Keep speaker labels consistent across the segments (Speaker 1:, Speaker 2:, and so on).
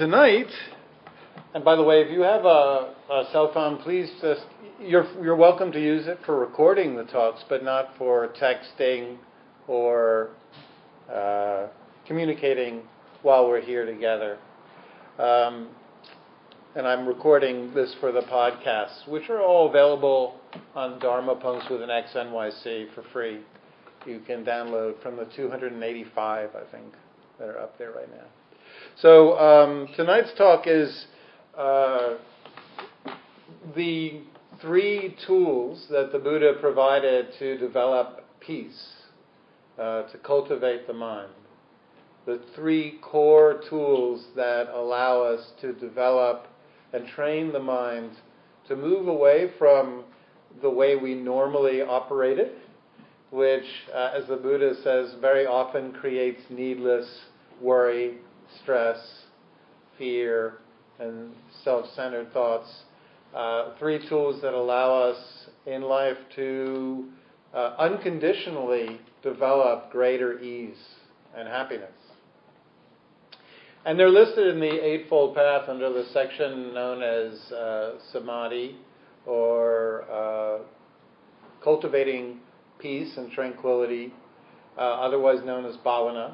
Speaker 1: Tonight, and by the way, if you have a cell phone, please just, you're welcome to use it for recording the talks, but not for texting or communicating while we're here together. And I'm recording this for the podcasts, which are all available on Dharma Posts with an X NYC for free. You can download from the 285, I think, that are up there right now. So tonight's talk is the three tools that the Buddha provided to develop peace, to cultivate the mind. The three core tools that allow us to develop and train the mind to move away from the way we normally operate it, which, as the Buddha says, very often creates needless worry, stress, fear, and self-centered thoughts. Three tools that allow us in life to unconditionally develop greater ease and happiness. And they're listed in the Eightfold Path under the section known as Samadhi, or cultivating peace and tranquility, otherwise known as Bhavana,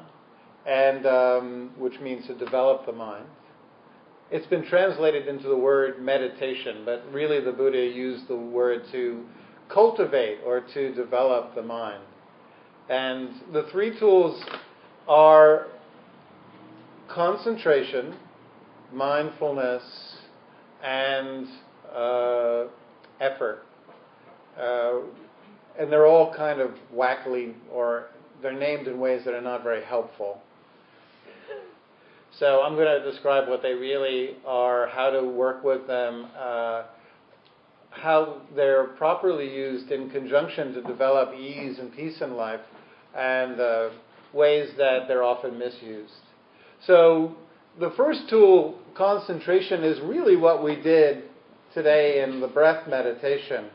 Speaker 1: and which means to develop the mind. It's been translated into the word meditation, but really the Buddha used the word to cultivate or to develop the mind. And the three tools are concentration, mindfulness, and effort. And they're all kind of wackily, or they're named in ways that are not very helpful. So I'm going to describe what they really are, how to work with them, how they're properly used in conjunction to develop ease and peace in life, and ways that they're often misused. So the first tool, concentration, is really what we did today in the breath meditation,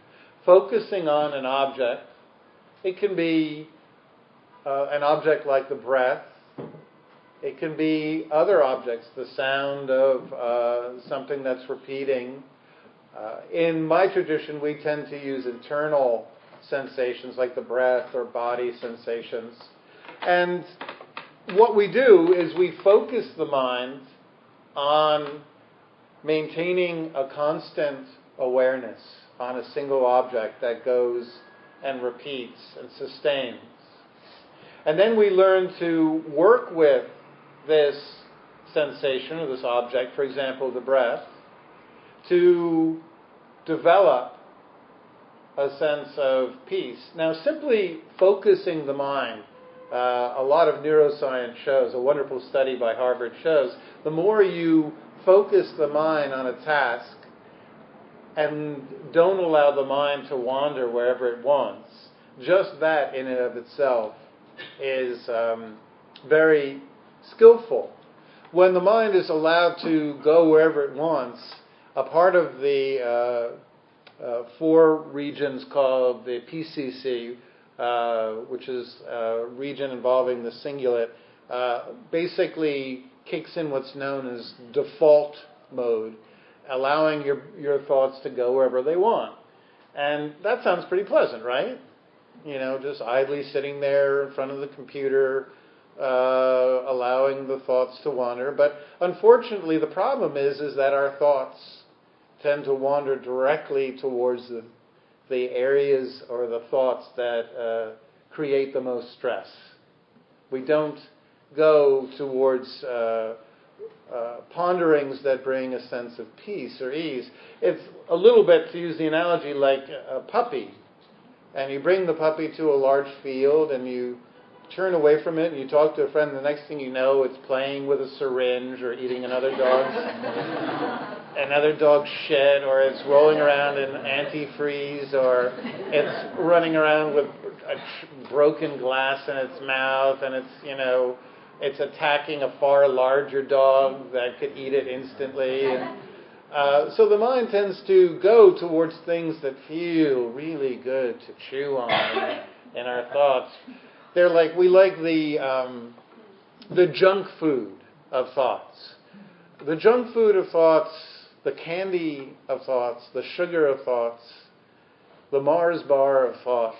Speaker 1: focusing on an object. It can be an object like the breath. It can be other objects, the sound of something that's repeating. In my tradition, we tend to use internal sensations like the breath or body sensations. And what we do is we focus the mind on maintaining a constant awareness on a single object that goes and repeats and sustains. And then we learn to work with this sensation or this object, for example, the breath, to develop a sense of peace. Now, simply focusing the mind, a lot of neuroscience shows, a wonderful study by Harvard shows, the more you focus the mind on a task and don't allow the mind to wander wherever it wants, just that in and of itself is very skillful. When the mind is allowed to go wherever it wants, a part of the four regions called the PCC, which is a region involving the cingulate, basically kicks in what's known as default mode, allowing your thoughts to go wherever they want. And that sounds pretty pleasant, right? You know, just idly sitting there in front of the computer, allowing the thoughts to wander. But unfortunately, the problem is that our thoughts tend to wander directly towards the areas or the thoughts that create the most stress. We don't go towards ponderings that bring a sense of peace or ease. It's a little bit, to use the analogy, like a puppy. And you bring the puppy to a large field and you turn away from it and you talk to a friend, and the next thing you know, it's playing with a syringe or eating another dog's shit, or it's rolling around in antifreeze, or it's running around with a broken glass in its mouth, and it's attacking a far larger dog that could eat it instantly. And so the mind tends to go towards things that feel really good to chew on in our thoughts. They're like, we like the junk food of thoughts. the junk food of thoughts, the candy of thoughts, the sugar of thoughts, the Mars bar of thoughts,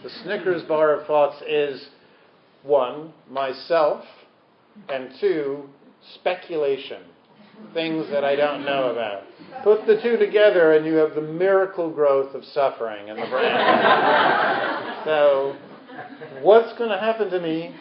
Speaker 1: the Snickers bar of thoughts is, one, myself, and two, speculation, things that I don't know about. Put the two together and you have the miracle growth of suffering in the brain. So, what's going to happen to me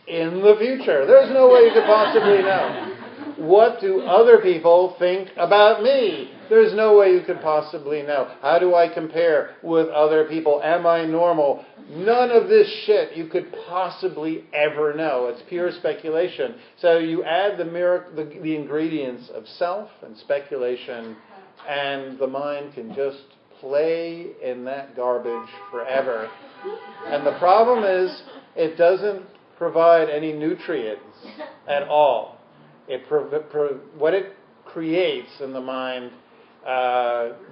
Speaker 1: in the future? There's no way you could possibly know. What do other people think about me? There's no way you could possibly know. How do I compare with other people? Am I normal? None of this shit you could possibly ever know. It's pure speculation. So you add the ingredients of self and speculation, and the mind can just play in that garbage forever. And the problem is, it doesn't provide any nutrients at all. What it creates in the mind,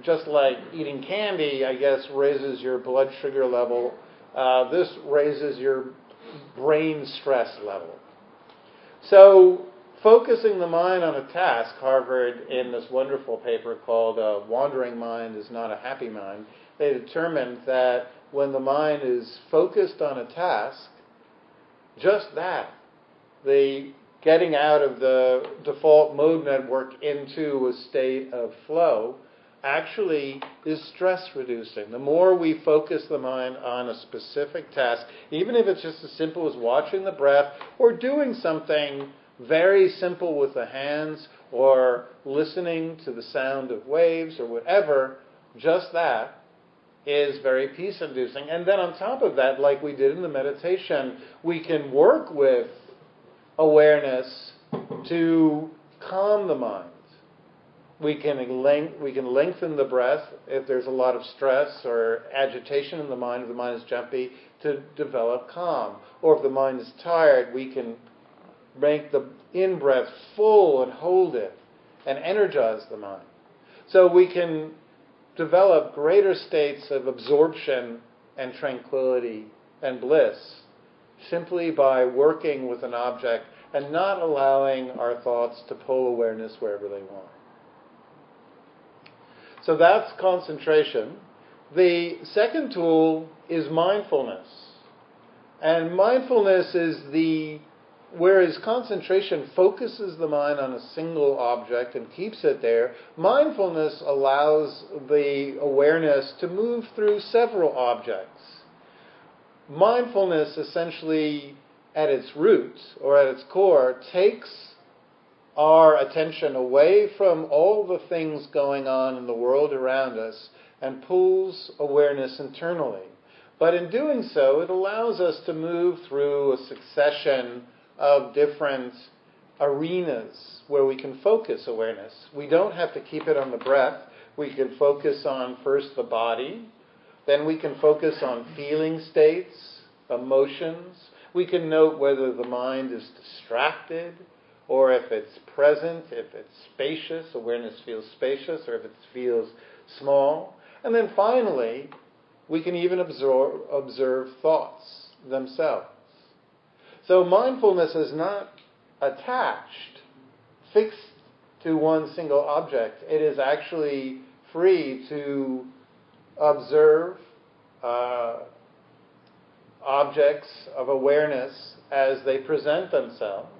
Speaker 1: just like eating candy, I guess, raises your blood sugar level. This raises your brain stress level. So, focusing the mind on a task, Harvard, in this wonderful paper called "A Wandering Mind is Not a Happy Mind," they determined that when the mind is focused on a task, just that, the getting out of the default mode network into a state of flow actually is stress reducing. The more we focus the mind on a specific task, even if it's just as simple as watching the breath or doing something very simple with the hands or listening to the sound of waves or whatever, just that is very peace-inducing. And then on top of that, like we did in the meditation, we can work with awareness to calm the mind. We can lengthen the breath if there's a lot of stress or agitation in the mind, if the mind is jumpy, to develop calm. Or if the mind is tired, we can make the in-breath full and hold it and energize the mind. So we can develop greater states of absorption and tranquility and bliss simply by working with an object and not allowing our thoughts to pull awareness wherever they want. So that's concentration. The second tool is mindfulness. And mindfulness is whereas concentration focuses the mind on a single object and keeps it there, mindfulness allows the awareness to move through several objects. Mindfulness essentially, at its roots or at its core, takes our attention away from all the things going on in the world around us and pulls awareness internally. But in doing so, it allows us to move through a succession of different arenas where we can focus awareness. We don't have to keep it on the breath. We can focus on first the body, then we can focus on feeling states, emotions. We can note whether the mind is distracted or if it's present, if it's spacious, awareness feels spacious, or if it feels small. And then finally, we can even observe thoughts themselves. So mindfulness is not attached, fixed to one single object. It is actually free to observe objects of awareness as they present themselves.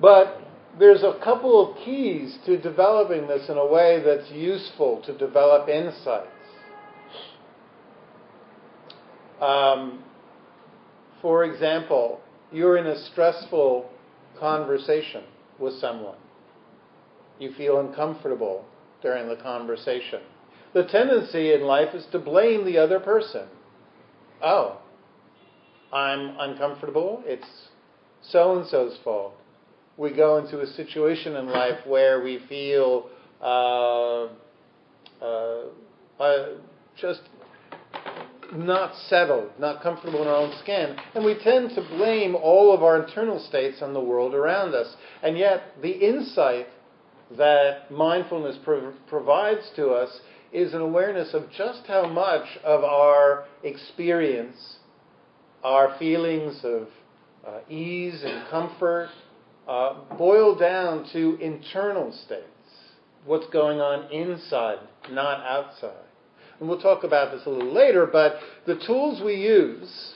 Speaker 1: But there's a couple of keys to developing this in a way that's useful to develop insights. For example, you're in a stressful conversation with someone. You feel uncomfortable during the conversation. The tendency in life is to blame the other person. Oh, I'm uncomfortable. It's so-and-so's fault. We go into a situation in life where we feel just not settled, not comfortable in our own skin. And we tend to blame all of our internal states on the world around us. And yet, the insight that mindfulness provides to us is an awareness of just how much of our experience, our feelings of ease and comfort, boil down to internal states. What's going on inside, not outside. And we'll talk about this a little later, but the tools we use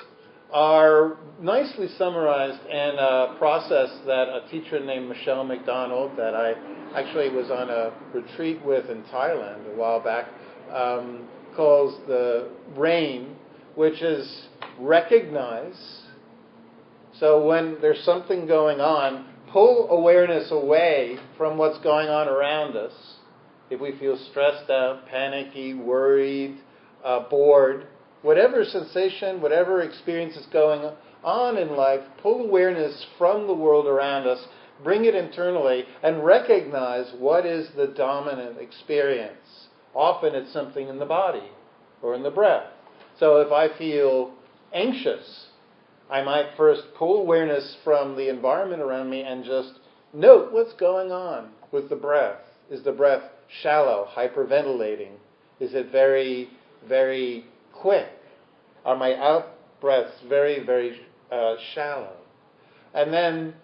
Speaker 1: are nicely summarized in a process that a teacher named Michelle McDonald, that I actually was on a retreat with in Thailand a while back, calls the RAIN, which is recognize. So when there's something going on, pull awareness away from what's going on around us. If we feel stressed out, panicky, worried, bored, whatever sensation, whatever experience is going on in life, pull awareness from the world around us, bring it internally, and recognize what is the dominant experience. Often it's something in the body or in the breath. So if I feel anxious, I might first pull awareness from the environment around me and just note what's going on with the breath. Is the breath shallow, hyperventilating? Is it very, very quick? Are my out-breaths very, very shallow? And then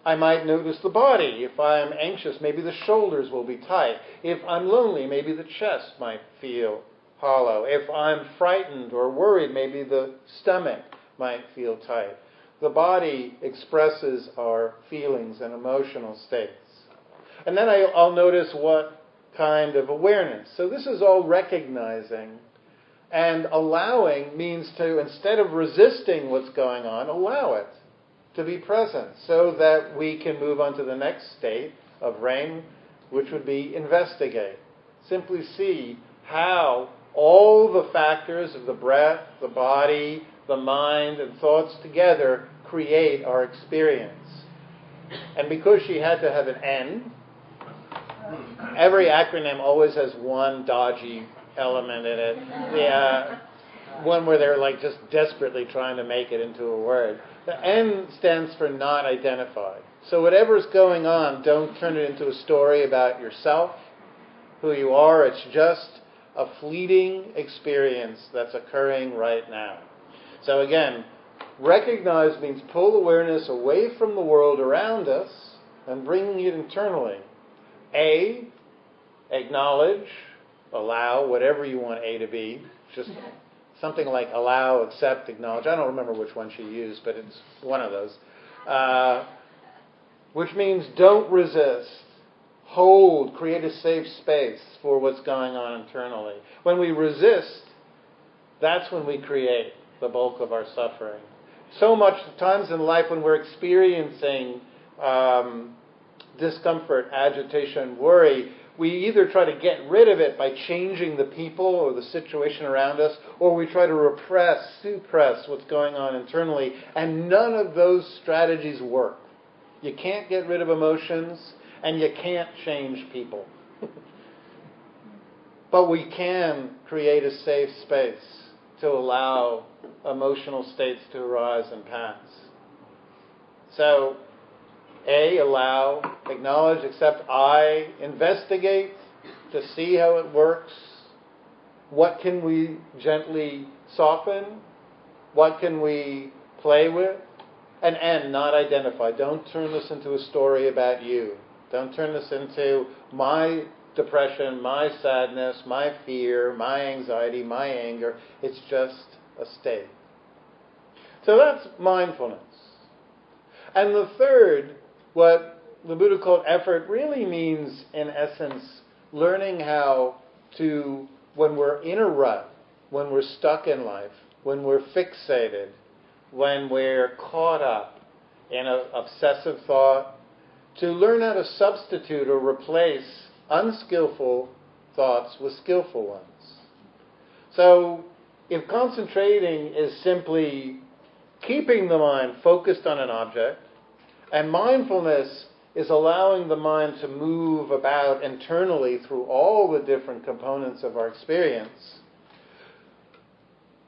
Speaker 1: I might notice the body. If I'm anxious, maybe the shoulders will be tight. If I'm lonely, maybe the chest might feel hollow. If I'm frightened or worried, maybe the stomach might feel tight. The body expresses our feelings and emotional states. And then I'll notice what kind of awareness. So this is all recognizing. And allowing means to, instead of resisting what's going on, allow it to be present so that we can move on to the next state of RAIN, which would be investigate. Simply see how all the factors of the breath, the body, the mind, and thoughts together create our experience. And because she had to have an N, every acronym always has one dodgy element in it. The one where they're like just desperately trying to make it into a word. The N stands for not identified. So whatever's going on, don't turn it into a story about yourself, who you are. It's just a fleeting experience that's occurring right now. So again, recognize means pull awareness away from the world around us and bringing it internally. A, acknowledge, allow, whatever you want A to be. Just something like allow, accept, acknowledge. I don't remember which one she used, but it's one of those. Which means don't resist. Hold, create a safe space for what's going on internally. When we resist, that's when we create the bulk of our suffering. So much times in life when we're experiencing discomfort, agitation, worry, we either try to get rid of it by changing the people or the situation around us, or we try to repress, suppress what's going on internally, and none of those strategies work. You can't get rid of emotions, and you can't change people. But we can create a safe space to allow emotional states to arise and pass. So, A, allow, acknowledge, accept. I, investigate to see how it works. What can we gently soften? What can we play with? And N, not identify. Don't turn this into a story about you. Don't turn this into my depression, my sadness, my fear, my anxiety, my anger. It's just a state. So that's mindfulness. And the third, what the Buddha called effort, really means, in essence, learning how to, when we're in a rut, when we're stuck in life, when we're fixated, when we're caught up in an obsessive thought, to learn how to substitute or replace unskillful thoughts with skillful ones. So, if concentrating is simply keeping the mind focused on an object, and mindfulness is allowing the mind to move about internally through all the different components of our experience,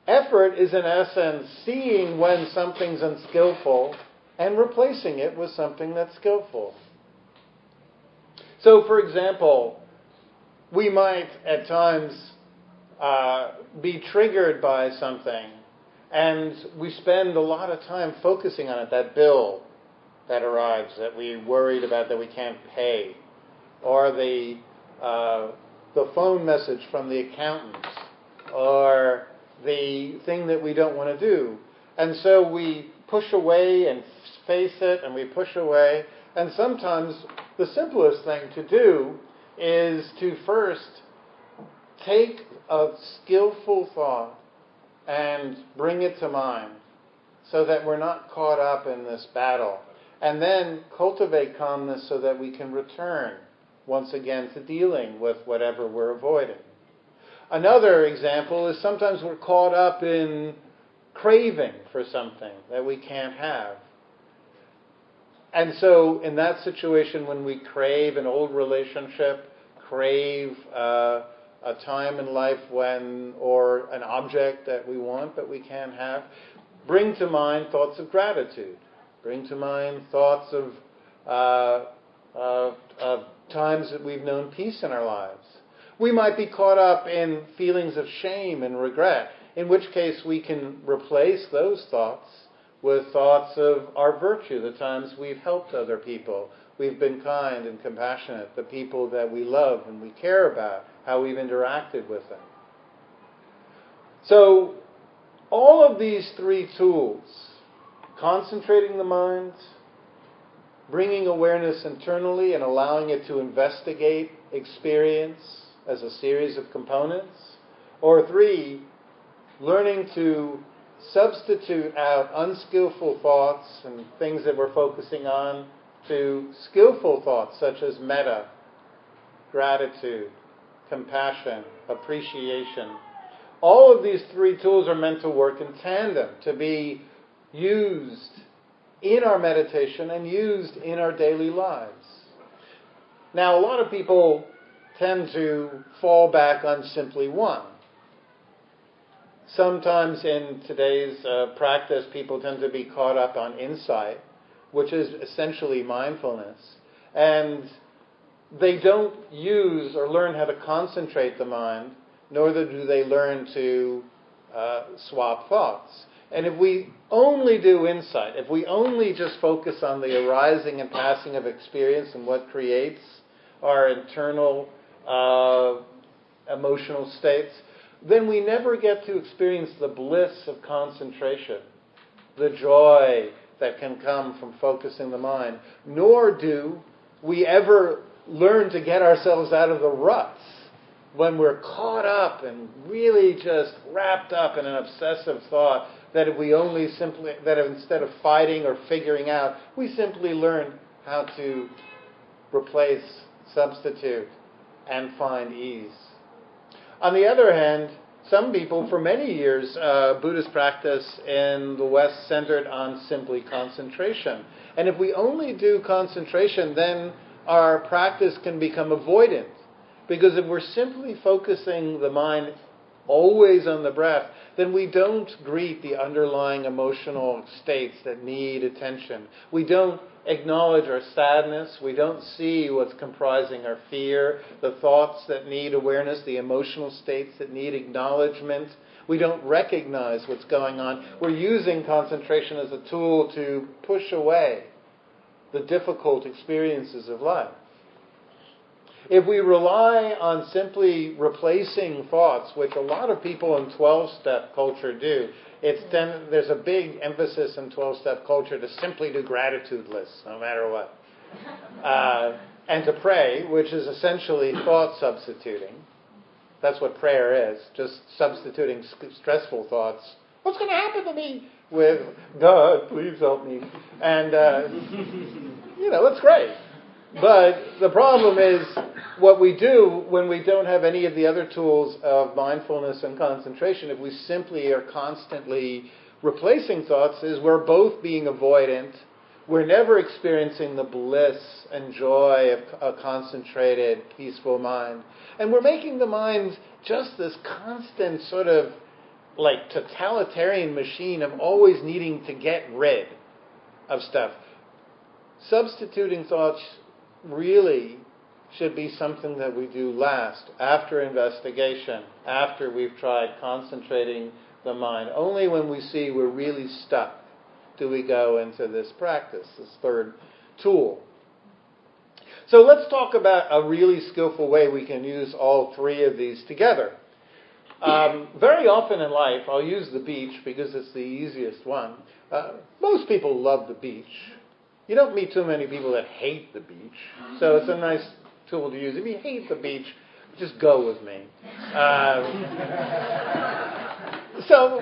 Speaker 1: effort is in essence seeing when something's unskillful and replacing it with something that's skillful. So, for example, we might at times be triggered by something, and we spend a lot of time focusing on it, that bill, that arrives that we worried about that we can't pay, or the phone message from the accountant, or the thing that we don't want to do. And so we push away and face it, and we push away. And sometimes the simplest thing to do is to first take a skillful thought and bring it to mind so that we're not caught up in this battle. And then cultivate calmness so that we can return once again to dealing with whatever we're avoiding. Another example is sometimes we're caught up in craving for something that we can't have. And so in that situation, when we crave an old relationship, crave a time in life when, or an object that we want but we can't have, bring to mind thoughts of gratitude. Bring to mind thoughts of times that we've known peace in our lives. We might be caught up in feelings of shame and regret, in which case we can replace those thoughts with thoughts of our virtue, the times we've helped other people, we've been kind and compassionate, the people that we love and we care about, how we've interacted with them. So, all of these three tools, concentrating the mind, bringing awareness internally and allowing it to investigate experience as a series of components, or 3, learning to substitute out unskillful thoughts and things that we're focusing on to skillful thoughts such as metta, gratitude, compassion, appreciation. All of these 3 tools are meant to work in tandem, to be used in our meditation and used in our daily lives. Now, a lot of people tend to fall back on simply one. Sometimes in today's practice, people tend to be caught up on insight, which is essentially mindfulness, and they don't use or learn how to concentrate the mind, nor do they learn to swap thoughts. And if we only do insight, if we only just focus on the arising and passing of experience and what creates our internal emotional states, then we never get to experience the bliss of concentration, the joy that can come from focusing the mind, nor do we ever learn to get ourselves out of the ruts when we're caught up and really just wrapped up in an obsessive thought, that if we only simply, that instead of fighting or figuring out, we simply learn how to replace, substitute, and find ease. On the other hand, some people, for many years, Buddhist practice in the West centered on simply concentration. And if we only do concentration, then our practice can become avoidant. Because if we're simply focusing the mind always on the breath, then we don't greet the underlying emotional states that need attention. We don't acknowledge our sadness. We don't see what's comprising our fear, the thoughts that need awareness, the emotional states that need acknowledgement. We don't recognize what's going on. We're using concentration as a tool to push away the difficult experiences of life. If we rely on simply replacing thoughts, which a lot of people in 12-step culture do, there's a big emphasis in 12-step culture to simply do gratitude lists, no matter what. And to pray, which is essentially thought substituting. That's what prayer is, just substituting stressful thoughts. What's going to happen to me? With, God, please help me. And, that's great. But the problem is what we do when we don't have any of the other tools of mindfulness and concentration, if we simply are constantly replacing thoughts, is we're both being avoidant. We're never experiencing the bliss and joy of a concentrated, peaceful mind. And we're making the mind just this constant sort of like totalitarian machine of always needing to get rid of stuff. Substituting thoughts really should be something that we do last, after investigation, after we've tried concentrating the mind. Only when we see we're really stuck do we go into this practice, this third tool. So let's talk about a really skillful way we can use all three of these together. Very often in life, I'll use the beach because it's the easiest one. Most people love the beach. You don't meet too many people that hate the beach, so it's a nice tool to use. If you hate the beach, just go with me. So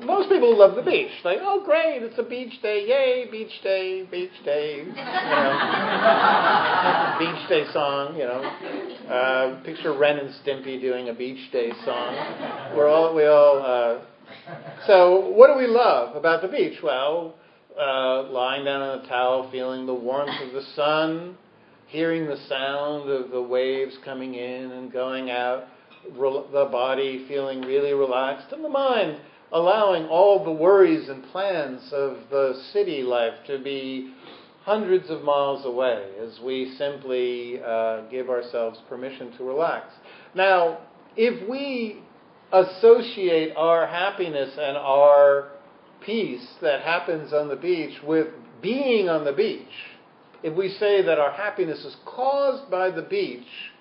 Speaker 1: most people love the beach. Like, oh, great, it's a beach day. Yay, beach day, beach day. Beach day song, picture Ren and Stimpy doing a beach day song. So what do we love about the beach? Well, lying down on a towel, feeling the warmth of the sun, hearing the sound of the waves coming in and going out, the body feeling really relaxed, and the mind allowing all the worries and plans of the city life to be hundreds of miles away as we simply give ourselves permission to relax. Now, if we associate our happiness and our peace that happens on the beach with being on the beach, if we say that our happiness is caused by the beach,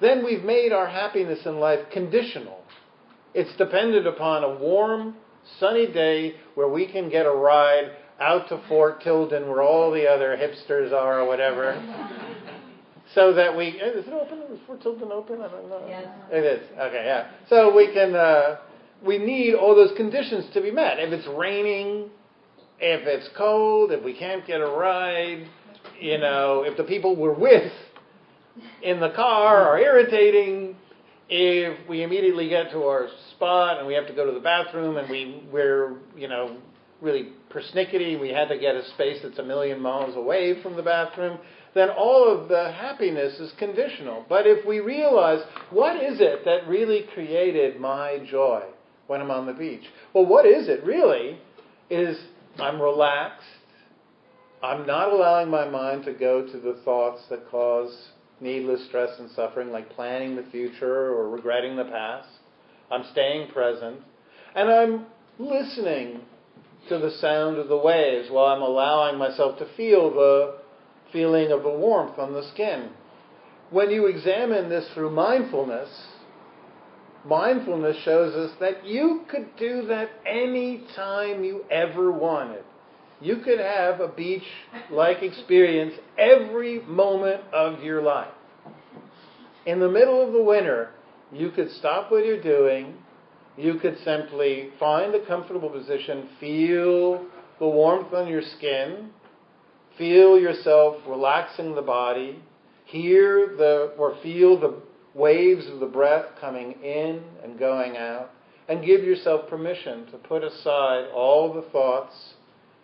Speaker 1: then we've made our happiness in life conditional. It's dependent upon a warm, sunny day where we can get a ride out to Fort Tilden where all the other hipsters are or whatever. So that we... Is it open? Is Fort Tilden open? I don't know.
Speaker 2: Yes.
Speaker 1: It is. Okay, yeah. So we can... we need all those conditions to be met. If it's raining, if it's cold, if we can't get a ride, if the people we're with in the car are irritating, if we immediately get to our spot and we have to go to the bathroom and we're really persnickety, we had to get a space that's 1,000,000 miles away from the bathroom, then all of the happiness is conditional. But if we realize, what is it that really created my joy when I'm on the beach? Well, what is it really is I'm relaxed. I'm not allowing my mind to go to the thoughts that cause needless stress and suffering, like planning the future or regretting the past. I'm staying present. And I'm listening to the sound of the waves while I'm allowing myself to feel the feeling of the warmth on the skin. When you examine this through mindfulness shows us that you could do that any time you ever wanted. You could have a beach-like experience every moment of your life. In the middle of the winter, you could stop what you're doing. You could simply find a comfortable position, feel the warmth on your skin, feel yourself relaxing the body, feel the waves of the breath coming in and going out, and give yourself permission to put aside all the thoughts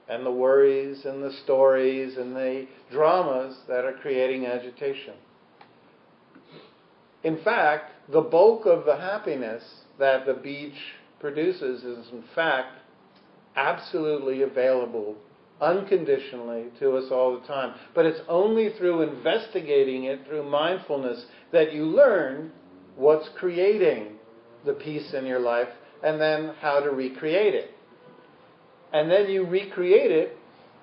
Speaker 1: and the worries and the stories and the dramas that are creating agitation. In fact, the bulk of the happiness that the beach produces is in fact absolutely available unconditionally to us all the time. But it's only through investigating it, through mindfulness, that you learn what's creating the peace in your life and then how to recreate it. And then you recreate it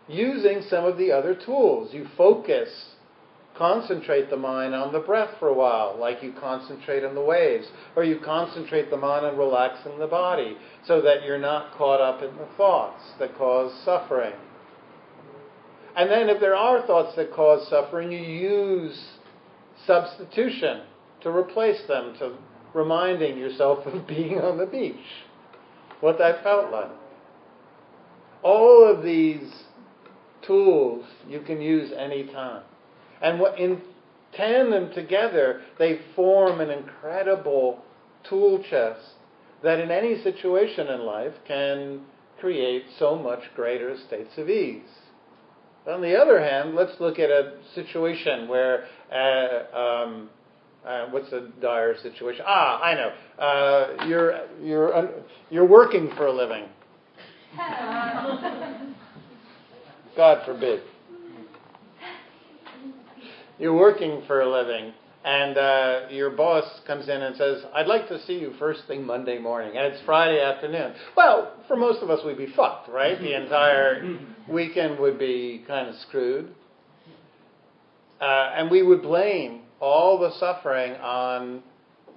Speaker 1: using some of the other tools. You focus, concentrate the mind on the breath for a while, like you concentrate on the waves, or you concentrate the mind on relaxing the body so that you're not caught up in the thoughts that cause suffering. And then if there are thoughts that cause suffering, you use substitution to replace them, to reminding yourself of being on the beach, what that felt like. All of these tools you can use any time. And in tandem together, they form an incredible tool chest that in any situation in life can create so much greater states of ease. On the other hand, let's look at a situation where, what's a dire situation? I know. You're working for a living. God forbid. You're working for a living, and your boss comes in and says, I'd like to see you first thing Monday morning, and it's Friday afternoon. Well, for most of us, we'd be fucked, right? The entire weekend would be kind of screwed. And we would blame all the suffering on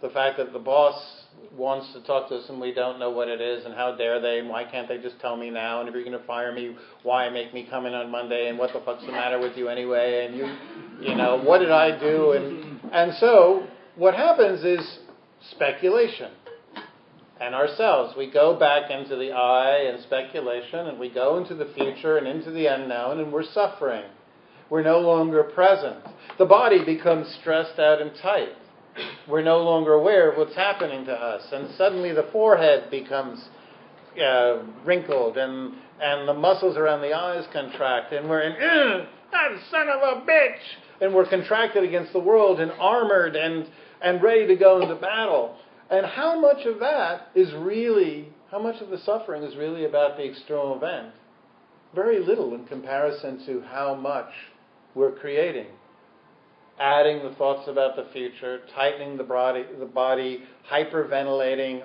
Speaker 1: the fact that the boss wants to talk to us and we don't know what it is, and how dare they, and why can't they just tell me now, and if you're going to fire me, why make me come in on Monday, and what the fuck's the matter with you anyway, and you know, what did I do? And so what happens is speculation. And ourselves, we go back into the I and speculation, and we go into the future and into the unknown, and we're suffering. We're no longer present. The body becomes stressed out and tight. We're no longer aware of what's happening to us. And suddenly the forehead becomes wrinkled, and the muscles around the eyes contract, and we're in, that son of a bitch! And we're contracted against the world and armored and ready to go into battle. And how much of that is really, how much of the suffering is really about the external event? Very little in comparison to how much we're creating. Adding the thoughts about the future, tightening the body, hyperventilating,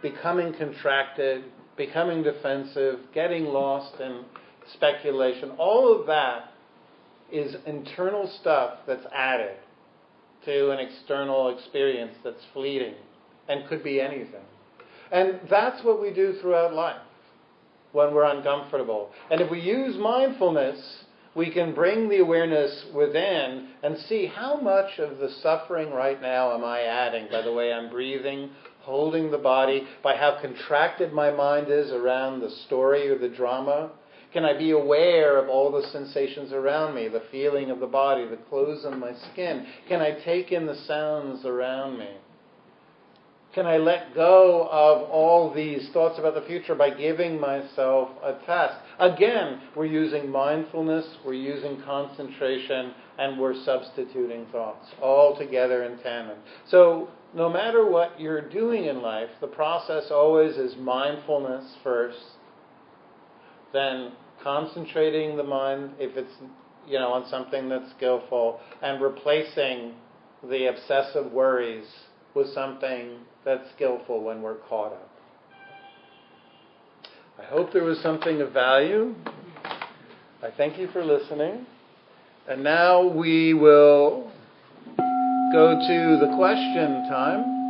Speaker 1: becoming contracted, becoming defensive, getting lost in speculation. All of that is internal stuff that's added to an external experience that's fleeting and could be anything. And that's what we do throughout life when we're uncomfortable. And if we use mindfulness, we can bring the awareness within and see how much of the suffering right now am I adding by the way I'm breathing, holding the body, by how contracted my mind is around the story or the drama. Can I be aware of all the sensations around me, the feeling of the body, the clothes on my skin? Can I take in the sounds around me? Can I let go of all these thoughts about the future by giving myself a test? Again, we're using mindfulness, we're using concentration, and we're substituting thoughts all together in tandem. So no matter what you're doing in life, the process always is mindfulness first, then concentrating the mind, if it's on something that's skillful, and replacing the obsessive worries with something that's skillful when we're caught up. I hope there was something of value. I thank you for listening. And now we will go to the question time.